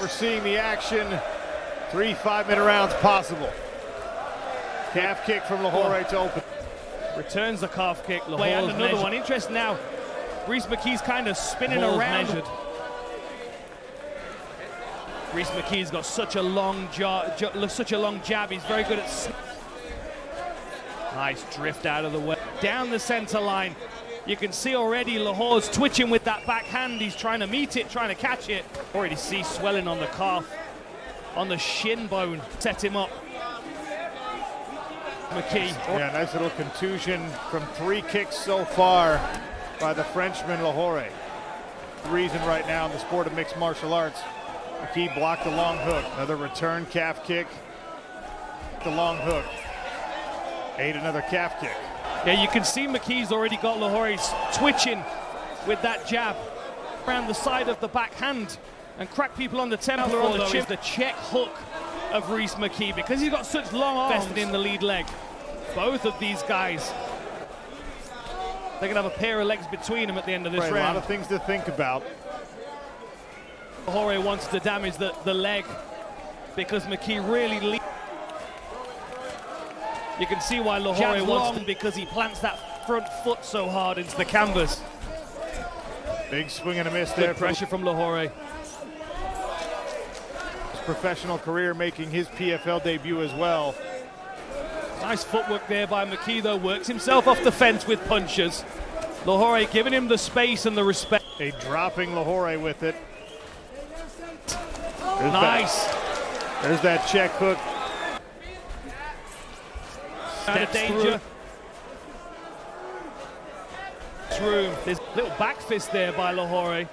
for seeing the action. 3 5-minute rounds possible. Calf kick from Lohoré to open. Returns the calf kick. And another one. Interesting now. Rhys McKee's kind of spinning around. Rhys McKee's got such a long jab. He's very good at. Nice drift out of the way. Down the center line. You can see already Lahore's twitching with that backhand. He's trying to meet it, trying to catch it. Already see swelling on the calf, on the shin bone. Set him up. McKee. Yeah, nice little contusion from 3 kicks so far by the Frenchman Lohoré. The reason right now in the sport of mixed martial arts. McKee blocked the long hook. Another return calf kick. The long hook. Ate another calf kick. Yeah, you can see McKee's already got Lahore's twitching with that jab around the side of the backhand and crack people on the temple or on the chin. The check hook of Rhys McKee, because he's got such long arms in the lead leg. Both of these guys, they're gonna have a pair of legs between them at the end of this round. A lot of things to think about. Lohoré wants to damage the leg because McKee really you can see why Lohoré wants to, because he plants that front foot so hard into the canvas. Big swing and a miss there. Good pressure from Lohoré. His professional career making his PFL debut as well. Nice footwork there by McKee though, works himself off the fence with punches. Lohoré giving him the space and the respect. A dropping Lohoré with it. There's that check hook. Out of danger. Room. There's a little back fist there by Lohoré.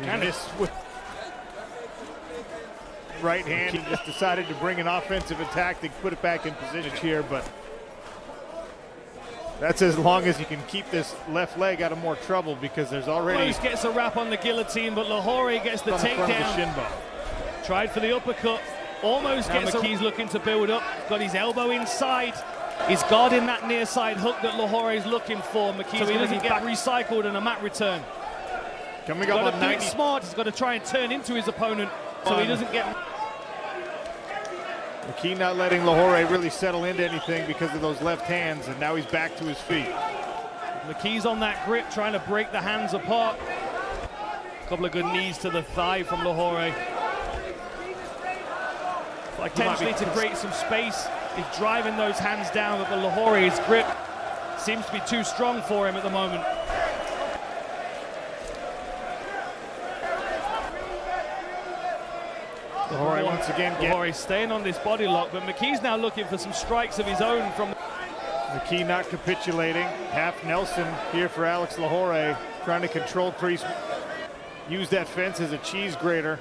He missed with right hand. He just decided to bring an offensive attack to put it back in position here, but that's as long as he can keep this left leg out of more trouble, because there's already. Close gets a wrap on the guillotine, but Lohoré gets the takedown. Shin bone. Tried for the uppercut. Almost gets McKee's looking to build up. Got his elbow inside. He's guarding that near side hook that Lohoré is looking for. McKee's so he doesn't get recycled and a mat return. Coming up on 90. Smart. He's got to try and turn into his opponent so he doesn't get. McKee not letting Lohoré really settle into anything because of those left hands, and now he's back to his feet. McKee's on that grip, trying to break the hands apart. A couple of good knees to the thigh from Lohoré. Like potentially to create some space. He's driving those hands down, but the Lahoré's grip seems to be too strong for him at the moment. Lohoré once again. Lohoré staying on this body lock, but McKee's now looking for some strikes of his own from. McKee not capitulating. Half Nelson here for Alex Lohoré, trying to control crease. Use that fence as a cheese grater.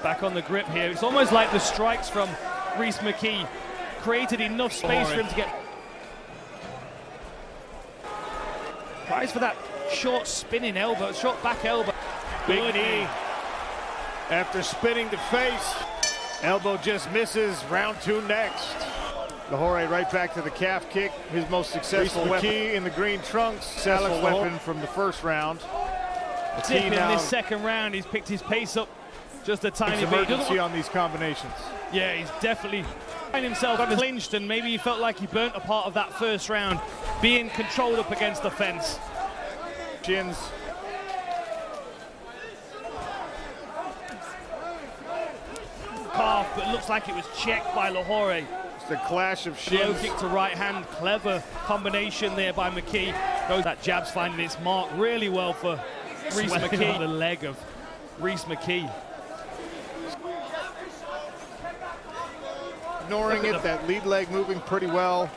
Back on the grip here. It's almost like the strikes from Rhys McKee created enough space for him to get. Tries for that short spinning elbow, short back elbow. Big knee. After spinning to face, elbow just misses. Round 2 next. Lohoré right back to the calf kick. His most successful weapon. McKee in the green trunks. Successful weapon from the first round. In this second round, he's picked his pace up just a tiny bit. Emergency on these combinations. Yeah, he's definitely find himself clinched, and maybe he felt like he burnt a part of that first round, being controlled up against the fence. Shins. Calf, but it looks like it was checked by Lohoré. It's a clash of shins. Low kick to right hand, clever combination there by McKee. That jab's finding its mark really well for Rhys McKee. The leg of Rhys McKee. Ignoring it, that lead leg moving pretty well.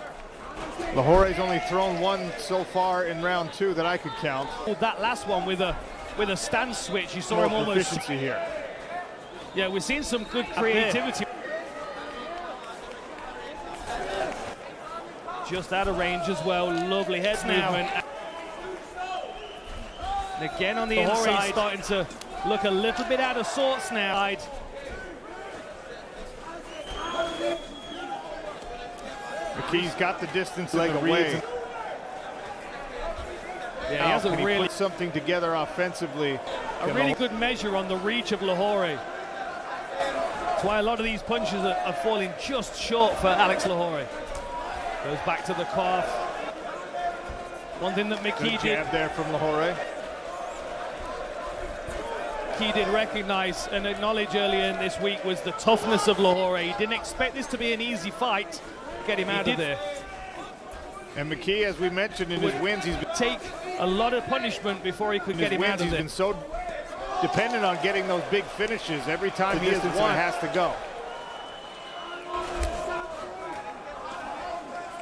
Lahoré's only thrown one so far in round 2 that I could count. That last one with a stance switch, you saw him almost. Efficiency here. Yeah, we're seeing some good creativity. Just out of range as well. Lovely head movement. And again on the inside, starting to look a little bit out of sorts now. McKee's got the distance leg away. Yeah, he hasn't really put something together offensively. A really good measure on the reach of Lohoré. That's why a lot of these punches are falling just short for Alex Lohoré. Goes back to the calf. One thing that McKee did there from Lohoré. He did recognize and acknowledge earlier in this week was the toughness of Lohoré. He didn't expect this to be an easy fight. Get him out of there. And McKee, as we mentioned in his wins, he's been take a lot of punishment before he could get him out of there. He's been so dependent on getting those big finishes. Every time he has to go.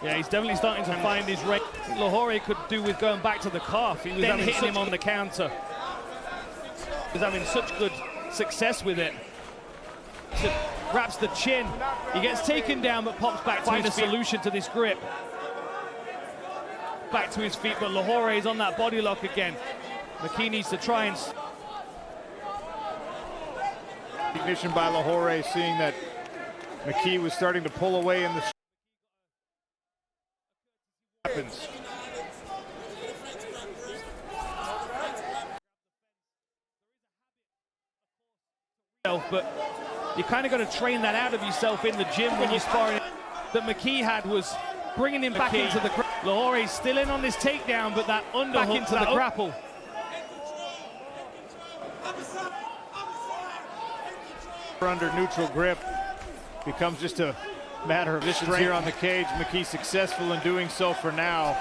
Yeah, he's definitely starting to find his range. Lohoré could do with going back to the calf. He was then hitting him on the counter. He's having such good success with it. So wraps the chin. He gets taken down but pops back to find a solution to this grip. Back to his feet, but Lohoré is on that body lock again. McKee needs to try and... Recognition by Lohoré, seeing that McKee was starting to pull away in the... happens. But you kind of got to train that out of yourself in the gym when you're sparring. That McKee had was bringing him back into the... Lohoré still in on this takedown, but that underhook into the grapple. Under neutral grip becomes just a matter of distance here on the cage. McKee successful in doing so for now.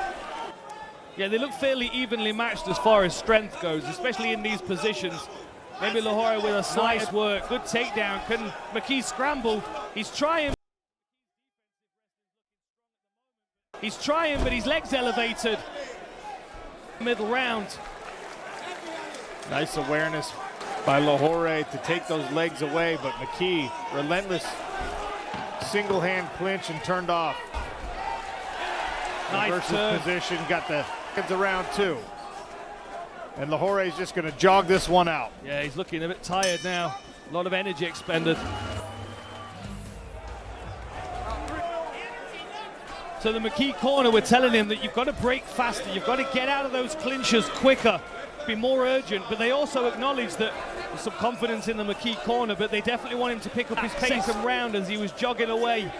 Yeah, they look fairly evenly matched as far as strength goes, especially in these positions. Maybe Lohoré with a slice work, good takedown. Can McKee scramble? He's trying. He's trying, but his legs elevated. Middle round. Nice awareness by Lohoré to take those legs away, but McKee, relentless single hand clinch and turned off. Nice turn. Position, got the hands around too. And Lahoré's just going to jog this one out. Yeah, he's looking a bit tired now. A lot of energy expended. So the McKee corner, we're telling him that you've got to break faster. You've got to get out of those clinches quicker, be more urgent. But they also acknowledge that there's some confidence in the McKee corner, but they definitely want him to pick up his pace. Second round as he was jogging away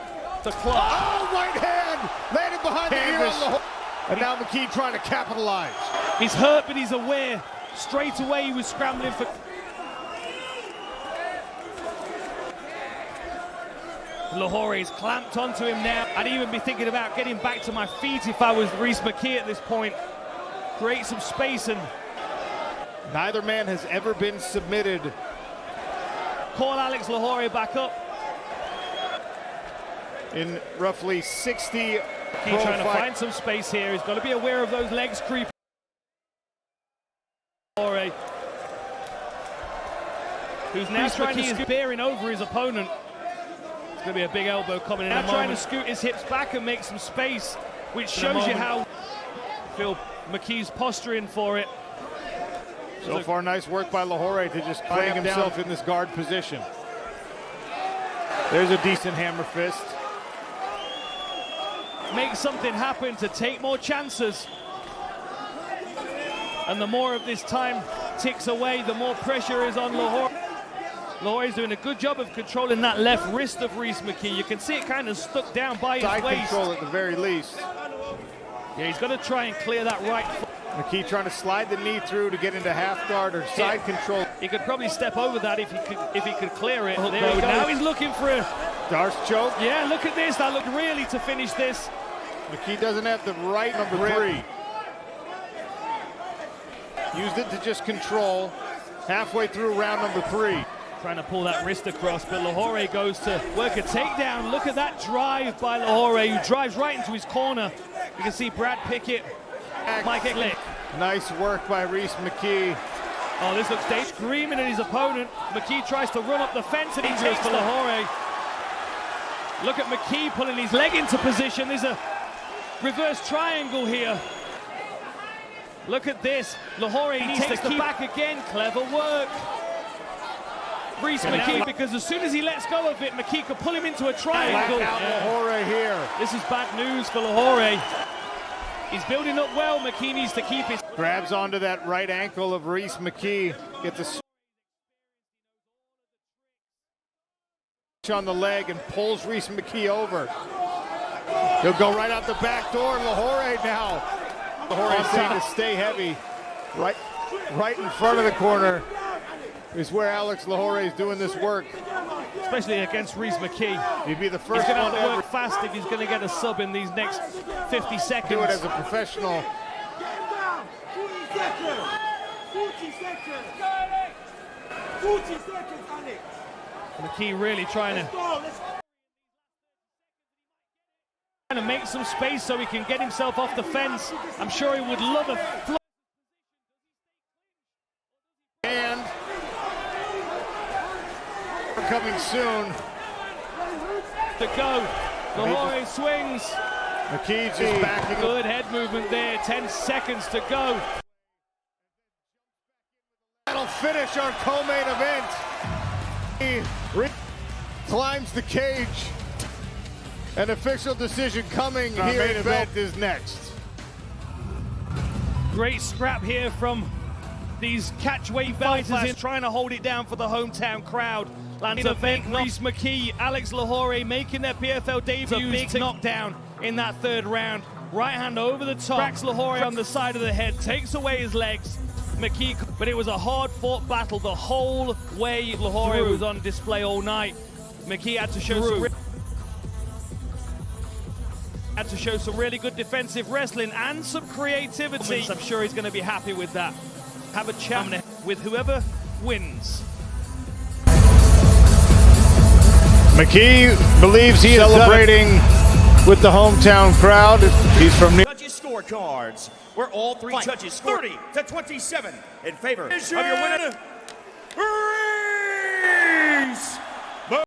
the clock. Oh, right hand! Landed behind the ear on Lohoré. And now McKee trying to capitalize. He's hurt, but he's aware. Straight away he was scrambling for... Lahoré's clamped onto him now. I'd even be thinking about getting back to my feet if I was Rhys McKee at this point. Create some space and... Neither man has ever been submitted. Call Alex Lohoré back up. In roughly 60... He's trying to find some space here. He's got to be aware of those legs creeping. Lohoré, who's now trying to bearing over his opponent. It's going to be a big elbow coming in. Now trying to scoot his hips back and make some space, which shows you how Phil McKee's posturing for it. So far, nice work by Lohoré to just clamp himself in this guard position. There's a decent hammer fist. Make something happen to take more chances. And the more of this time ticks away, the more pressure is on Lohoré. Lahoré's doing a good job of controlling that left wrist of Rhys McKee. You can see it kind of stuck down by his waist. Side control at the very least. Yeah, he's got to try and clear that right foot. McKee trying to slide the knee through to get into half guard or side control. He could probably step over that if he could clear it. There he goes. Now he's looking for a Darce choke. Yeah, look at this. That looked really to finish this. McKee doesn't have the right number 3. Used it to just control halfway through round number 3. Trying to pull that wrist across, but Lohoré goes to work a takedown. Look at that drive by Lohoré, who drives right into his corner. You can see Brad Pickett, Mike Ecklick. Nice work by Rhys McKee. Oh, this looks dangerous. Screaming at his opponent. McKee tries to run up the fence and he takes for Lohoré. Look at McKee pulling his leg into position. There's a reverse triangle here. Look at this. Lohoré needs to keep back again. Clever work. Rhys McKee, because as soon as he lets go of it, McKee could pull him into a triangle. Lohoré here. This is bad news for Lohoré. He's building up well. McKee needs to keep his... Grabs onto that right ankle of Rhys McKee. Gets a on the leg and pulls Rhys McKee over. He'll go right out the back door. Lohoré now. Lohoré seemed to stay heavy. Right in front of the corner is where Alex Lohoré is doing this work. Especially against Rhys McKee. He'd be the first He's going to one have to ever work fast if he's going to get a sub in these next 50 seconds. do it as a professional. 40 seconds. 40 seconds, Alex. McKee really trying to make some space so he can get himself off the fence. I'm sure he would love a flow. And coming soon. To go. Lohoré swings. McKee just backing. Good head movement there. 10 seconds to go. That'll finish our co-main event. He climbs the cage. An official decision coming here. Main event is next. Great scrap here from these catchweight fighters trying to hold it down for the hometown crowd. Lands a big Rhys McKee, Alex Lohoré making their PFL debut. A big knockdown in that third round. Right hand over the top. Cracks Lohoré on the side of the head, takes away his legs. McKee, but it was a hard-fought battle the whole way. Lohoré was on display all night. McKee had to show some really good defensive wrestling and some creativity. I'm sure he's going to be happy with that. Have a chat with whoever wins. McKee believes he is celebrating with the hometown crowd. He's from Judges scorecards, where all three judges scored 30 to 27 in favor of your winner.